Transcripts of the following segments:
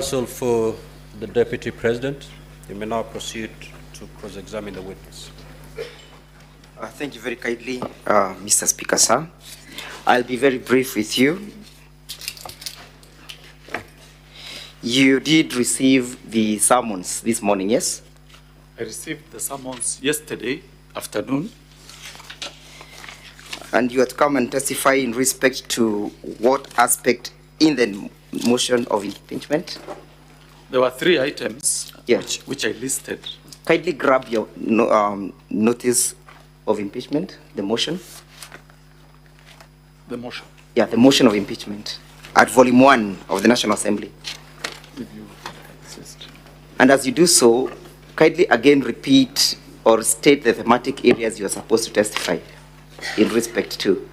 Counsel for the Deputy President, you may now proceed to cross-examine the witness. Thank you very kindly, Mr. Speaker, sir. I'll be very brief with you. You did receive the summons this morning, yes? I received the summons yesterday afternoon. And you had come and testify in respect to what aspect in the motion of impeachment? There were 3 items, yeah, which I listed. Kindly grab your notice of impeachment, the motion. The motion? Yeah, the motion of impeachment at volume 1 of the National Assembly. If you insist. And as you do so, kindly again repeat or state the thematic areas you are supposed to testify in respect to.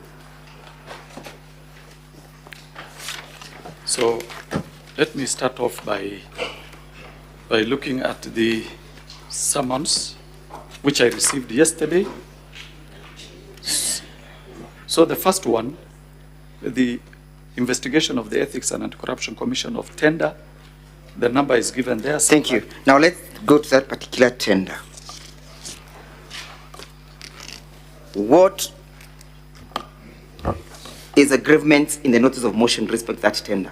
So let me start off by looking at the summons which I received yesterday. So the first one, the investigation of the Ethics and Anti-Corruption Commission of tender. The number is given there. Thank you. Now let's go to that particular tender. What is a grievance in the notice of motion with respect to that tender?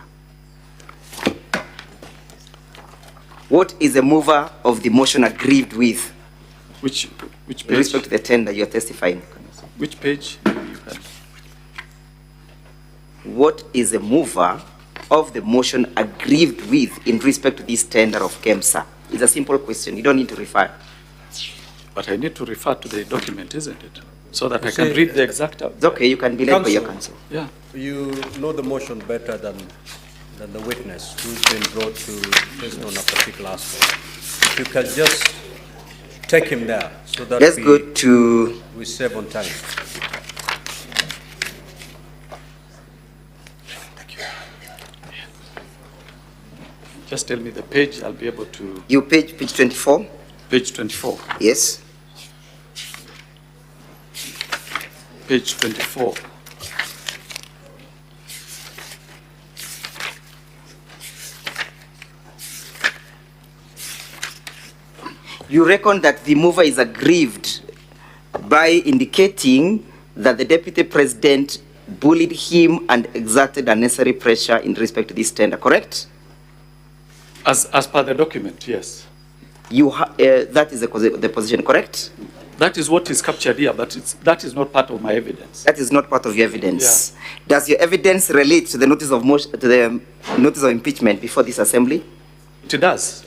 What is the mover of the motion aggrieved with? Which page? With respect to the tender you're testifying. Which page? What is the mover of the motion aggrieved with in respect to this tender of KEMSA? It's a simple question. You don't need to refer. But I need to refer to the document, isn't it? So that I can read the exact. It's okay, you can be led by your counsel. Yeah. You know the motion better than the witness who's been brought to prison on a particular aspect. If you can just take him there so that let's go to we save on time. Thank you. Just tell me the page, I'll be able to. You page 24? Page 24. Yes. Page 24. You reckon that the mover is aggrieved by indicating that the Deputy President bullied him and exerted unnecessary pressure in respect to this tender, correct? As per the document, yes. That is the position, correct? That is what is captured here, but that is not part of my evidence. That is not part of your evidence. Yeah. Does your evidence relate to the notice of motion, to the notice of impeachment before this assembly? It does,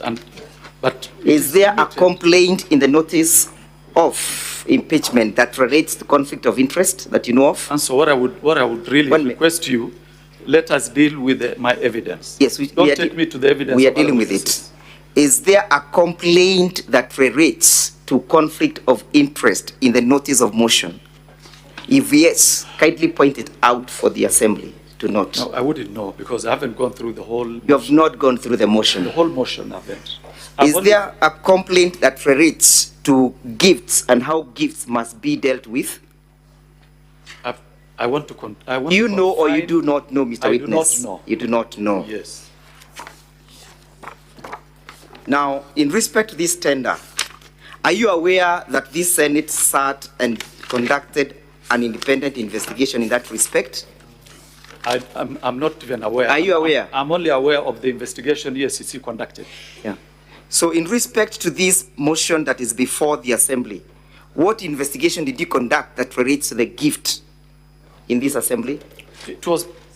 but is there a complaint in the notice of impeachment that relates to conflict of interest that you know of? And so what I would really request you, let us deal with my evidence. Yes, don't take me to the evidence. We are dealing with it. Is there a complaint that relates to conflict of interest in the notice of motion? If yes, kindly point it out for the assembly to note. No, I wouldn't know because I haven't gone through the whole motion. You have not gone through the motion. The whole motion I haven't. Is there a complaint that relates to gifts and how gifts must be dealt with? I want to do you know or you do not know, Mr. Witness? I do not know. You do not know. Yes. Now, in respect to this tender, are you aware that this Senate sat and conducted an independent investigation in that respect? I'm not even aware. Are you aware? I'm only aware of the investigation Eacc conducted. Yeah. So in respect to this motion that is before the assembly, what investigation did you conduct that relates to the gift in this assembly?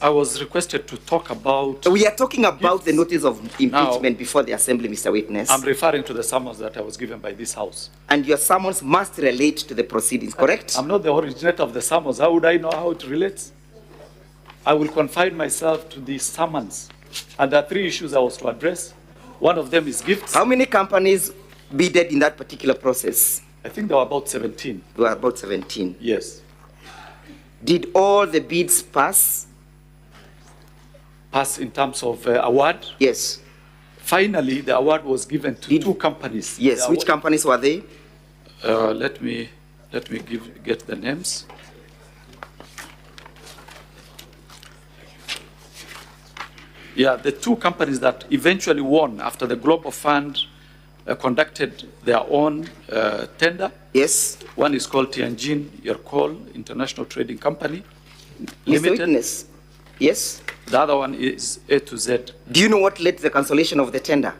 I was requested to talk about... We are talking about the notice of impeachment now, before the assembly, Mr. Witness. I'm referring to the summons that I was given by this House. And your summons must relate to the proceedings, correct? I'm not the originator of the summons. How would I know how it relates? I will confine myself to the summons. And there are 3 issues I was to address. One of them is gifts. How many companies bidded in that particular process? I think there were about 17. There were about 17? Yes. Did all the bids pass? Pass in terms of award? Yes. Finally, the award was given to 2 companies. Yes. Which companies were they? Let me get the names. Yeah, the two companies that eventually won after the Global Fund conducted their own tender. Yes. One is called Tianjin Yerkol International Trading Company Mr. Limited. Witness. Yes. The other one is A to Z. Do you know what led to the cancellation of the tender?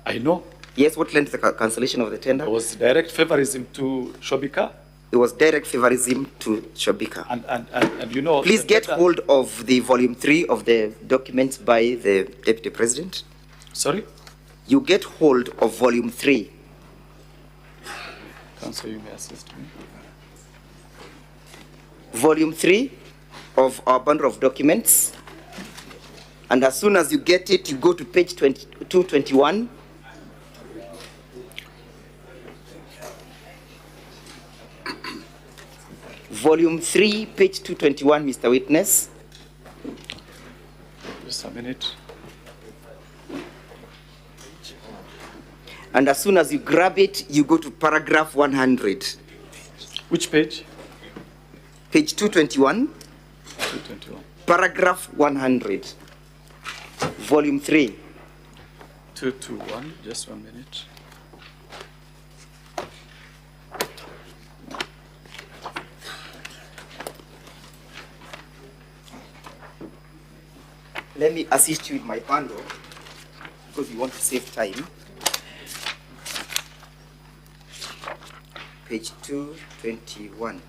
I know. Yes, what led to the cancellation of the tender? There was direct favorism to Shobika. It was direct favorism to Shobika. And you know... Please get hold of the volume 3 of the documents by the Deputy President. Sorry? You get hold of volume 3. Council, you may assist me. Volume 3 of our bundle of documents. And as soon as you get it, you go to page 221. Volume 3, page 221, Mr. Witness. Just a minute. And as soon as you grab it, you go to paragraph 100. Which page? Page 221. 221. Paragraph 100. Volume 3. 221, just 1 minute. Let me assist you with my bundle because we want to save time. Page 221.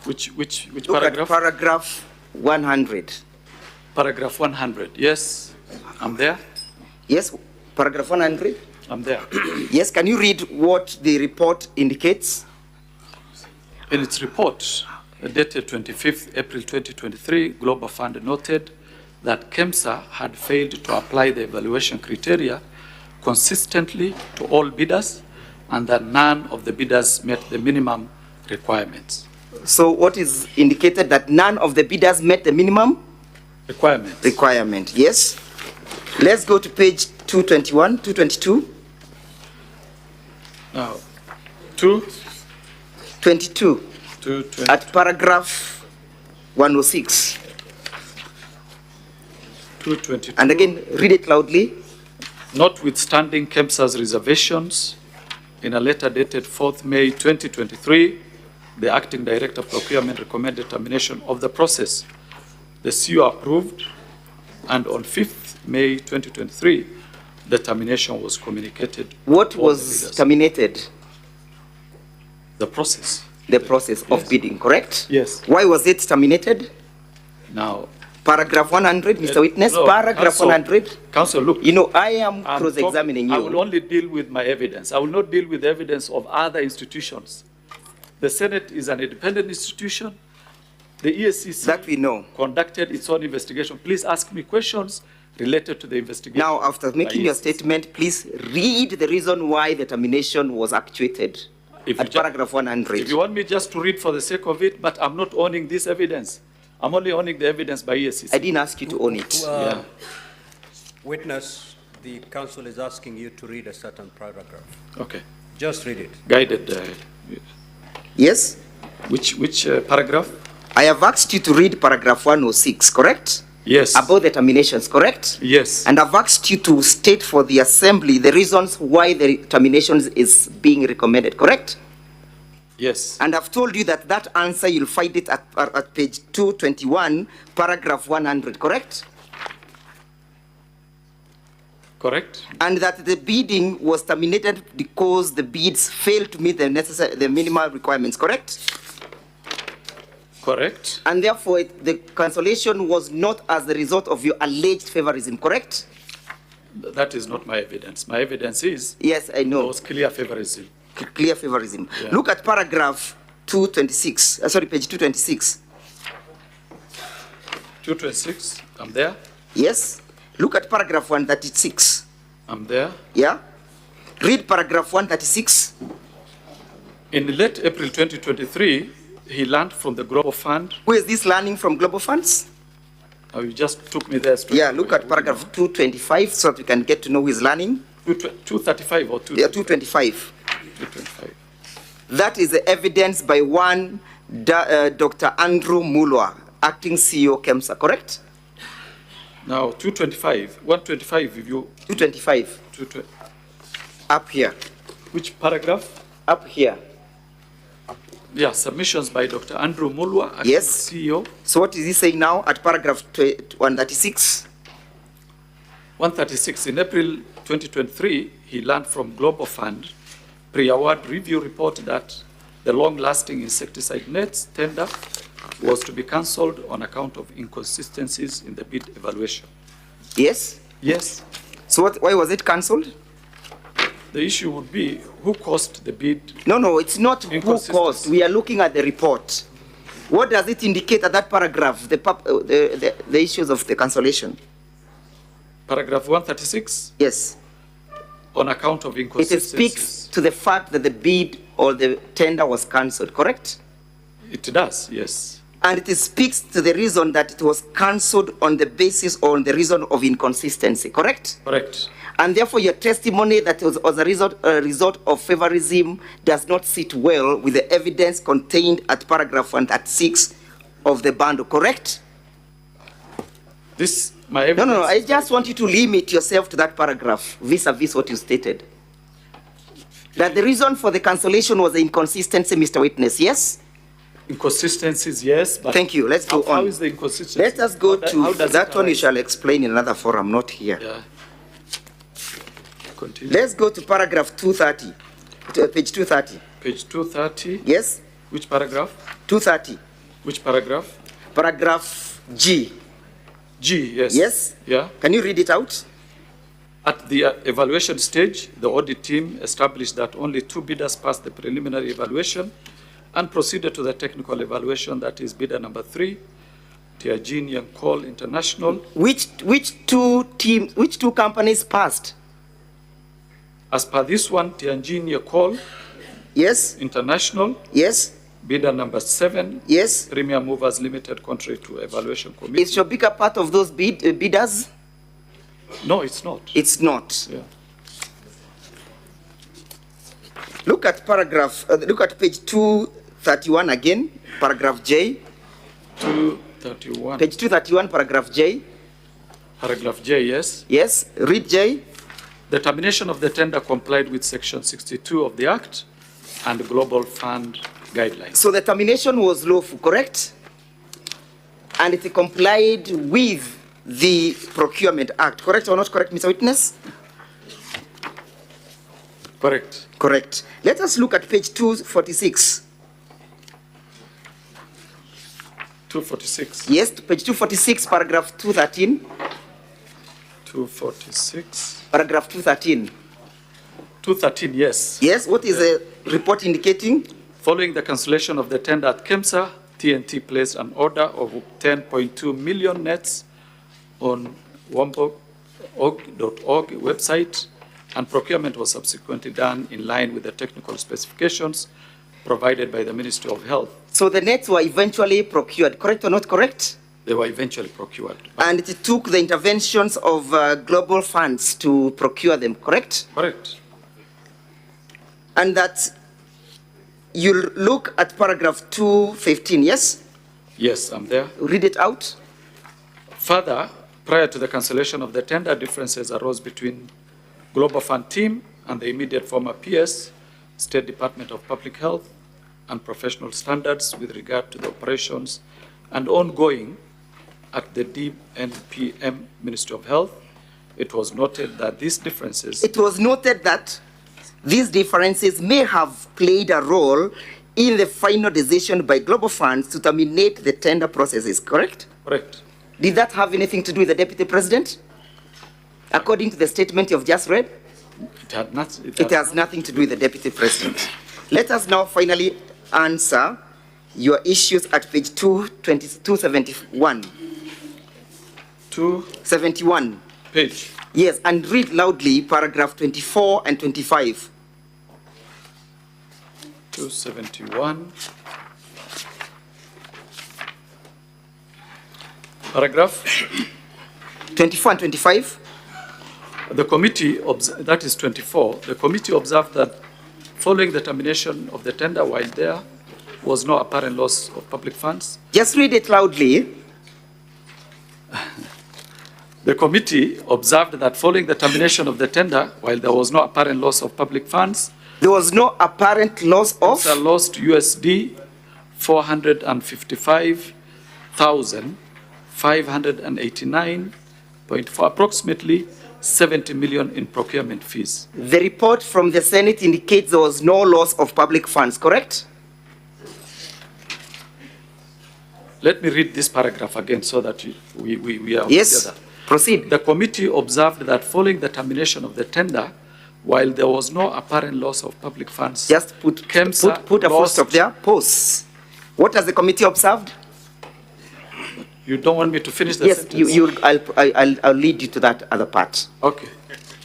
Which Look paragraph? at paragraph 100. Paragraph 100. Yes, I'm there. Yes, paragraph 100. I'm there. Yes, can you read what the report indicates? In its report, dated 25th April 2023, Global Fund noted that KEMSA had failed to apply the evaluation criteria consistently to all bidders and that none of the bidders met the minimum requirements. So what is indicated that none of the bidders met the minimum requirement? Yes. Let's go to page 221, 222. Now, 22. At paragraph 106. 222. And again, read it loudly. Notwithstanding KEMSA's reservations, in a letter dated 4th May 2023, the Acting Director of Procurement recommended termination of the process. The CU approved, and on 5th May 2023, the termination was communicated. What was terminated? The process. The process of bidding, correct? Yes. Why was it terminated? Now, paragraph 100, Mr. Witness, no, paragraph Counsel, 100. Counsel, look. You know, I am cross-examining you. I will only deal with my evidence. I will not deal with the evidence of other institutions. The Senate is an independent institution. The Eacc that we know conducted its own investigation. Please ask me questions related to the investigation. Now, after making your statement, please read the reason why the termination was actuated at paragraph 100. If you want me just to read for the sake of it, but I'm not owning this evidence. I'm only owning the evidence by Eacc. I didn't ask you to own it. Yeah. Witness, the council is asking you to read a certain paragraph. Okay. Just read it. Guided. Yes? Which paragraph? I have asked you to read paragraph 106, correct? Yes. About the terminations, correct? Yes. And I've asked you to state for the assembly the reasons why the terminations is being recommended, correct? Yes. And I've told you that that answer, you'll find it at page 221, paragraph 100, correct? Correct. And that the bidding was terminated because the bids failed to meet the minimal requirements, correct? Correct. And therefore, the cancellation was not as a result of your alleged favorism, correct? That is not my evidence. My evidence is... Yes, I know. There was clear favorism. Clear favorism. Yeah. Look at paragraph 226, page 226. 226, I'm there. Yes. Look at paragraph 136. I'm there. Yeah. Read paragraph 136. In late April 2023, he learned from the Global Fund. Who is this learning from Global Funds? Oh, you just took me there straight. Yeah, look at paragraph 225 so that we can get to know who is learning. 235 or 225? Yeah, 225. 225. That is the evidence by one Dr. Andrew Mulwa, acting CEO, KEMSA, correct? Now, 125, if you... 225. 220. Up here. Which paragraph? Up here. Yeah, submissions by Dr. Andrew Mulwa, acting Yes. CEO. So what is he saying now at paragraph 136? 136, in April 2023, he learned from Global Fund pre-award review report that the long-lasting insecticide nets tender was to be cancelled on account of inconsistencies in the bid evaluation. Yes? Yes. So why was it cancelled? The issue would be who caused the bid. No, it's not who caused. We are looking at the report. What does it indicate at that paragraph, the issues of the cancellation? Paragraph 136? Yes. On account of It inconsistencies. speaks to the fact that the bid or the tender was cancelled, correct? It does, yes. And it speaks to the reason that it was cancelled on the basis or on the reason of inconsistency, correct? Correct. And therefore your testimony that it was a result of favorism does not sit well with the evidence contained at paragraph 136 of the bundle, correct? This, my evidence... No, I just want you to limit yourself to that paragraph vis-a-vis what you stated. That the reason for the cancellation was the inconsistency, Mr. Witness, yes? Inconsistencies, yes, but... Thank you, let's go on. How is the inconsistency? Let us go to that one. You arise? shall explain in another forum, not here. Yeah. Continue. Let's go to paragraph 230, to page 230. Page 230. Yes? Which paragraph? 230. Which paragraph? Paragraph G. G, yes. Yes? Yeah. Can you read it out? At the evaluation stage, the audit team established that only 2 bidders passed the preliminary evaluation and proceeded to the technical evaluation, that is bidder number 3, Tianjin and Coal International. Which two companies passed? As per this one, Tianjin Coal Yes? International, Yes? bidder number 7, Yes? Premier Movers Limited, contrary to evaluation committee. Is Shobika part of those bidders? No, it's not. It's not. Yeah. Look at look at page 231 again, paragraph J. 231. Page 231, paragraph J. Paragraph J, yes. Yes? Read J. The termination of the tender complied with Section 62 of the Act and Global Fund guidelines. So the termination was lawful, correct? And it complied with the Procurement Act, correct or not correct, Mr. Witness? Correct. Correct. Let us look at page 246. 246. Yes, page 246, paragraph 213. 246. Paragraph 213. 213, yes. Yes, what is the report indicating? Following the cancellation of the tender at KEMSA, TNT placed an order of 10.2 million nets on wombo.org website, and procurement was subsequently done in line with the technical specifications provided by the Ministry of Health. So the nets were eventually procured, correct or not correct? They were eventually procured. And it took the interventions of global funds to procure them, correct? Correct. And that you look at paragraph 215, yes? Yes, I'm there. Read it out. Further, prior to the cancellation of the tender, differences arose between Global Fund team and the immediate former PS, State Department of Public Health, and professional standards with regard to the operations and ongoing at the DNPM Ministry of Health. It was noted that these differences... It was noted that these differences may have played a role in the final decision by global funds to terminate the tender processes, correct? Correct. Did that have anything to do with the Deputy President? According to the statement you've just read? It has nothing to do with the Deputy President. Let us now finally answer your issues at page 271. 271. Page. Yes, and read loudly paragraph 24 and 25. 271. Paragraph 24 and 25. The committee, that is 24, the committee observed that following the termination of the tender while there, was no apparent loss of public funds. Just read it loudly. The committee observed that following the termination of the tender, while there was no apparent loss of public funds, There was no apparent loss of. KEMSA lost USD 455,589.4, approximately 70 million in procurement fees. The report from the Senate indicates there was no loss of public funds, correct? Let me read this paragraph again so that we are Yes, together. proceed. The committee observed that following the termination of the tender, while there was no apparent loss of public funds, Just put a full stop there. Pause. What has the committee observed? You don't want me to finish the Yes, sentence? I'll lead you to that other part. Okay.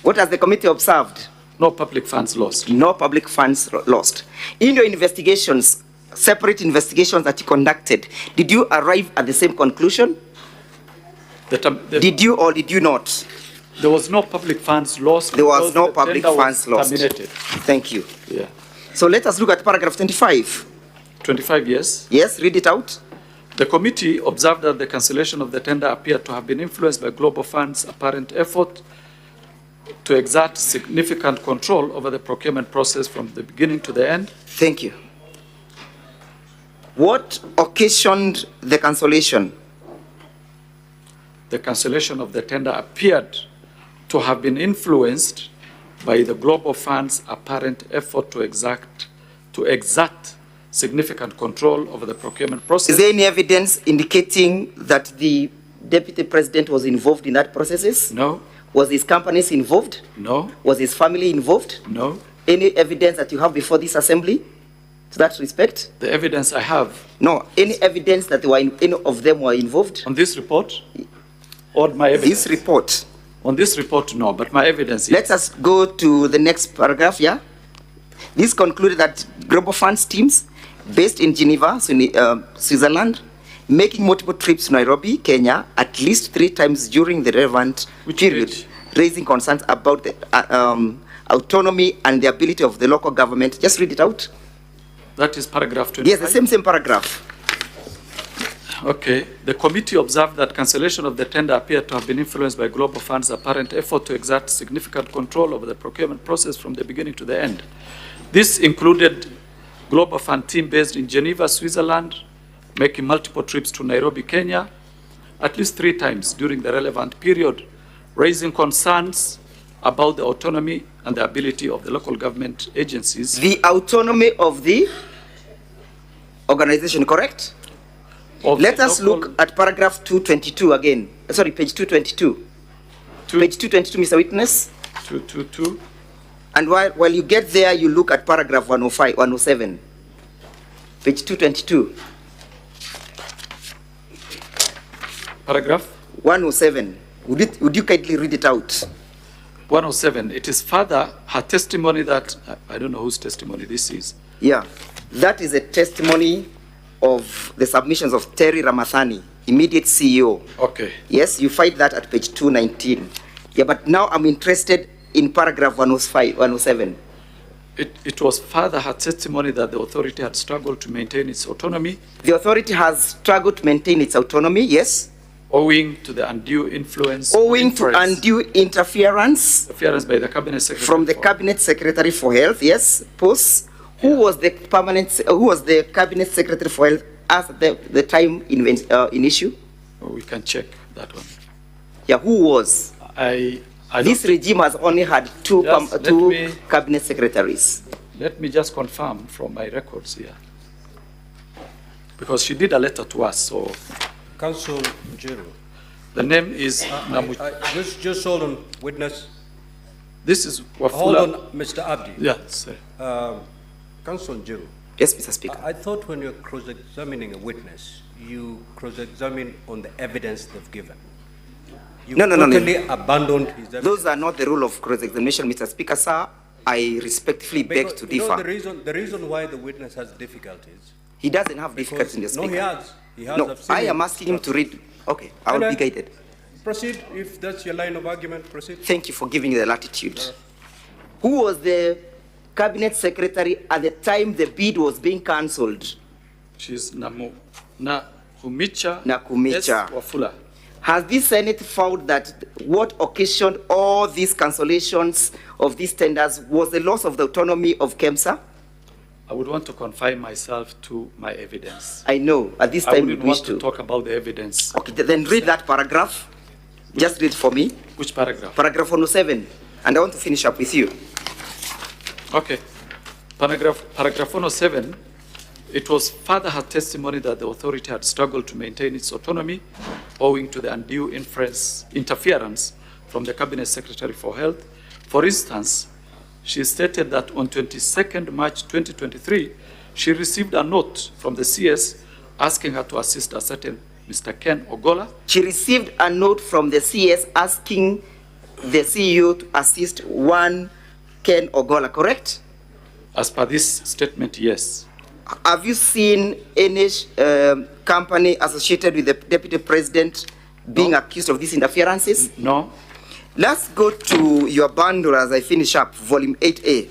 What has the committee observed? No public funds lost. No public funds lost. In your investigations, separate investigations that you conducted, did you arrive at the same conclusion? Did you or did you not? There was no public funds lost. There was because no the public tender was funds lost. terminated. Thank you. Yeah. So let us look at paragraph 25. 25 years. Yes, read it out. The committee observed that the cancellation of the tender appeared to have been influenced by Global Fund's apparent effort to exert significant control over the procurement process from the beginning to the end. Thank you. What occasioned the cancellation? The cancellation of the tender appeared to have been influenced by the Global Fund's apparent effort to exert significant control over the procurement process. Is there any evidence indicating that the deputy president was involved in that process? No. Was his companies involved? No. Was his family involved? No. Any evidence that you have before this assembly to that respect? The evidence I have No. Any evidence that any of them were involved? on this report, or my evidence? This report. On this report, no, but my evidence is. Let us go to the next paragraph, yeah? This concluded that Global Funds teams based in Geneva, Switzerland, making multiple trips to Nairobi, Kenya, at least 3 times during the relevant period, date? raising concerns about the autonomy and the ability of the local government. Just read it out. That is paragraph 25. Yes, the same paragraph. Okay. The committee observed that cancellation of the tender appeared to have been influenced by Global Fund's apparent effort to exert significant control over the procurement process from the beginning to the end. This included Global Fund team based in Geneva, Switzerland, making multiple trips to Nairobi, Kenya, at least 3 times during the relevant period, raising concerns about the autonomy and the ability of the local government agencies. The autonomy of the organization, correct? Let us look at paragraph 222 again. Sorry, page 222. Page 222, Mr. Witness. 222. And while you get there, you look at paragraph 105, 107. Page 222. Paragraph 107. Would you kindly read it out? 107. It is further her testimony that, I don't know whose testimony this is. Yeah. That is a testimony of the submissions of Terry Ramathani, immediate CEO. Okay. Yes, you find that at page 219. Yeah, but now I'm interested in paragraph 105, 107. It was further her testimony that the authority had struggled to maintain its autonomy. The authority has struggled to maintain its autonomy, yes? Owing to the undue influence. Owing to undue interference by the cabinet secretary. from the cabinet secretary for health, yes? Pause. Who was the cabinet secretary for health at the time in issue? Oh, we can check that one. Yeah, who was? This regime has only had two cabinet secretaries. Let me just confirm from my records here. Because she did a letter to us, so. Council Njiru. The name is Just hold on, witness. This is Wafula. Hold on, Mr. Abdi. Yeah, sir. Council Njiru. Yes, Mr. Speaker. I thought when you're cross-examining a witness, you cross-examine on the evidence they've given. You totally abandoned his evidence. Those are not the rule of cross-examination, Mr. Speaker, sir. I respectfully beg to differ. The reason why the witness has difficulties. He doesn't have difficulties in the speaker. No, he has. No, I am asking him to read. Okay, I will be guided. Proceed, if that's your line of argument, proceed. Thank you for giving the latitude. Who was the cabinet secretary at the time the bid was being cancelled? She's Nakumicha Nakumicha. S. Wafula. Has the Senate found that what occasioned all these cancellations of these tenders was the loss of the autonomy of KEMSA? I would want to confine myself to my evidence. I know, at this I time wouldn't we wish want to talk about the evidence. Okay, then read that paragraph. Just read for me. Which paragraph? Paragraph 107. And I want to finish up with you. Okay. Paragraph 107, it was further her testimony that the authority had struggled to maintain its autonomy owing to the undue interference from the Cabinet Secretary for Health. For instance, she stated that on 22nd March 2023, she received a note from the CS asking her to assist a certain Mr. Ken Ogola. She received a note from the CS asking the CEO to assist one Ken Ogola, correct? As per this statement, yes. Have you seen any company associated with the Deputy President being accused of these interferences? No. Let's go to your bundle as I finish up, volume 8A.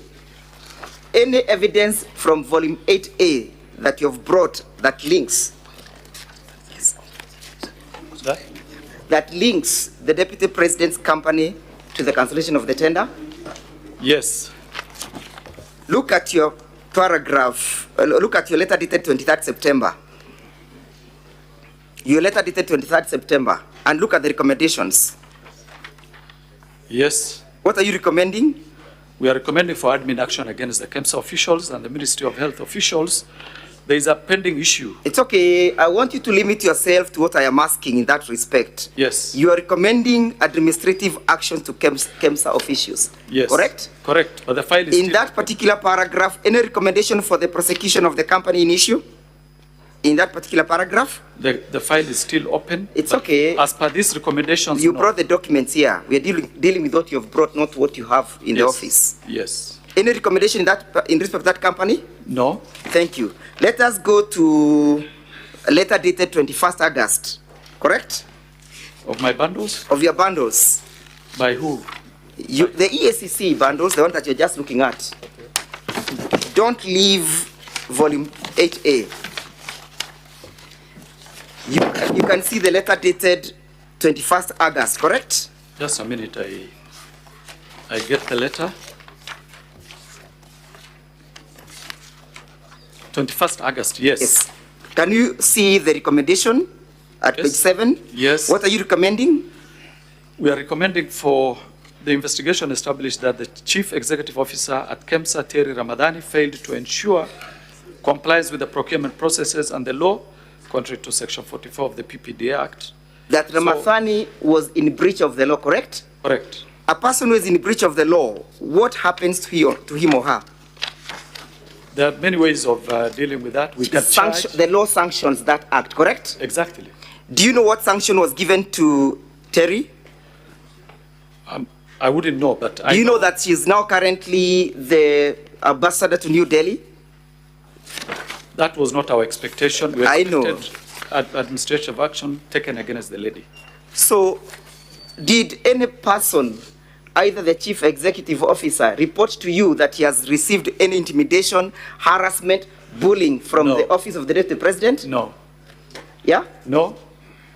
Any evidence from volume 8A that you've brought that links that links the Deputy President's company to the cancellation of the tender? Yes. Look at your paragraph, look at your letter dated 23rd September. Your letter dated 23rd September, and look at the recommendations. Yes. What are you recommending? We are recommending for admin action against the KEMSA officials and the Ministry of Health officials. There is a pending issue. It's okay. I want you to limit yourself to what I am asking in that respect. Yes. You are recommending administrative action to KEMSA officials. Yes. Correct? Correct. But the file is in that particular paragraph, any recommendation for the prosecution of the company in issue? In that particular paragraph? The file is still open. It's okay. As per these recommendations, you no. brought the documents here. We are dealing with what you have brought, not what you have in the office. Yes. Any recommendation in respect of that company? No. Thank you. Let us go to a letter dated 21st August. Correct? Of my bundles? Of your bundles. By who? The EACC bundles, the one that you're just looking at. Okay. Don't leave volume 8A. You can see the letter dated 21st August, correct? Just a minute, I get the letter. 21st August, yes. Yes. Can you see the recommendation at page 7? Yes. What are you recommending? We are recommending for the investigation established that the Chief Executive Officer at KEMSA, Terry Ramadhani, failed to ensure compliance with the procurement processes and the law, contrary to Section 44 of the PPDA Act. That Ramadhani was in breach of the law, correct? Correct. A person who is in breach of the law, what happens to him or her? There are many ways of dealing with that. We can charge. The law sanctions that act, correct? Exactly. Do you know what sanction was given to Terry? I wouldn't know, but Do you know that she's now currently the ambassador to New Delhi? That was not our expectation. We I know. Administrative action taken against the lady. So, did any person, either the Chief Executive Officer, report to you that he has received any intimidation, harassment, bullying from the office of the Deputy President? No. Yeah? No.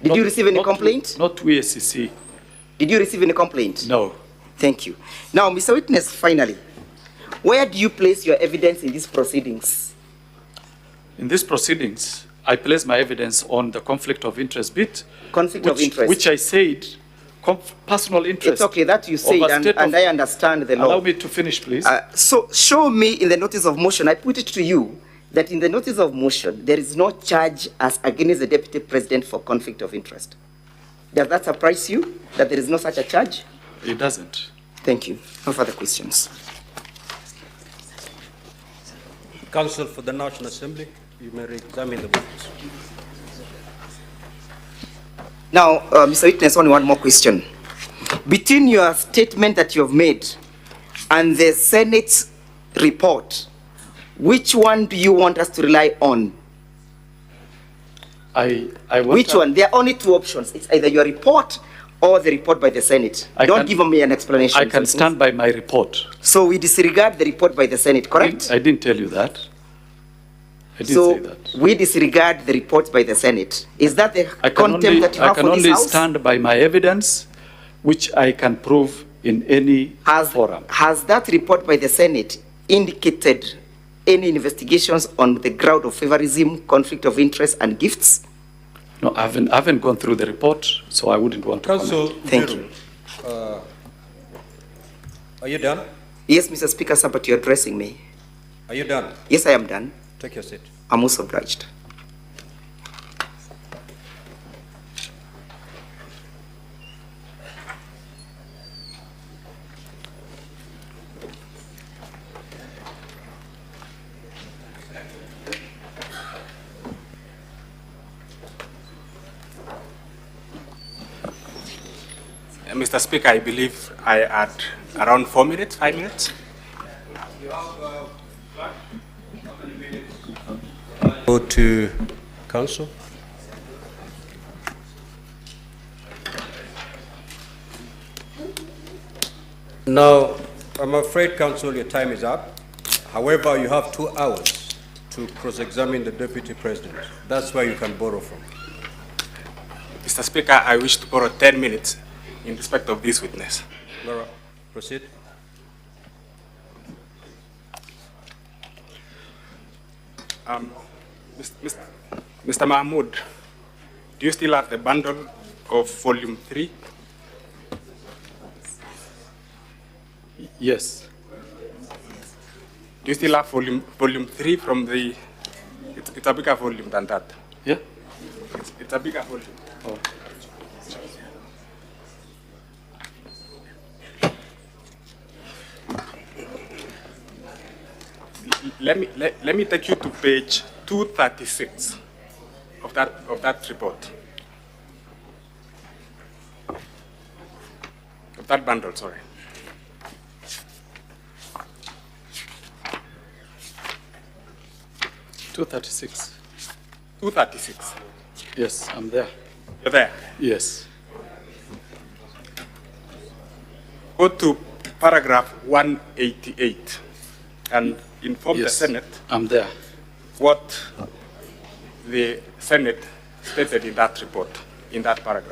Did you receive any complaint? Not to Eacc. Did you receive any complaint? No. Thank you. Now, Mr. Witness, finally, where do you place your evidence in these proceedings? In these proceedings, I place my evidence on the conflict of interest bit. Conflict of interest. Which I said, personal interest. It's okay that you said, and I understand the law. Allow me to finish, please. So show me in the notice of motion, I put it to you, that in the notice of motion, there is no charge as against the Deputy President for conflict of interest. Does that surprise you, that there is no such a charge? It doesn't. Thank you. No further questions. Counsel for the National Assembly, you may re-examine the witness. Now, Mr. Witness, only one more question. Between your statement that you have made and the Senate's report, which one do you want us to rely on? Which one? There are only two options. It's either your report or the report by the Senate. Don't give me an explanation. I can stand by my report. So we disregard the report by the Senate, correct? I didn't tell you that. I I did So say that. we disregard the reports by the Senate. Is that the I can contempt only, that you I have can for this only House? stand by my evidence, which I can prove in any forum. Has that report by the Senate indicated any investigations on the ground of favorism, conflict of interest, and gifts? No, I haven't gone through the report, so I wouldn't want to Council, comment. Thank Njiru, are you done? Yes, Mr. Speaker, sir, but you're addressing me. Are you done? Yes, I am done. Take your seat. I'm also obliged. Mr. Speaker, I believe I had around 4 minutes, 5 minutes. Go to Council. Now, I'm afraid, Council, your time is up. However, you have 2 hours to cross-examine the Deputy President. That's where you can borrow from. Mr. Speaker, I wish to borrow 10 minutes in respect of this witness. Laura, proceed. Mr. Mahmoud, do you still have the bundle of volume 3? Yes. Do you still have volume 3 from the, it's a bigger volume than that. Yeah? It's a bigger volume. Oh. Let me take you to page 236 of that report. Of that bundle, sorry. $236. 236. Yes, I'm there. You're there. Yes. Go to paragraph 188 and inform Yes, the Senate I'm there. what the Senate stated in that report, in that paragraph.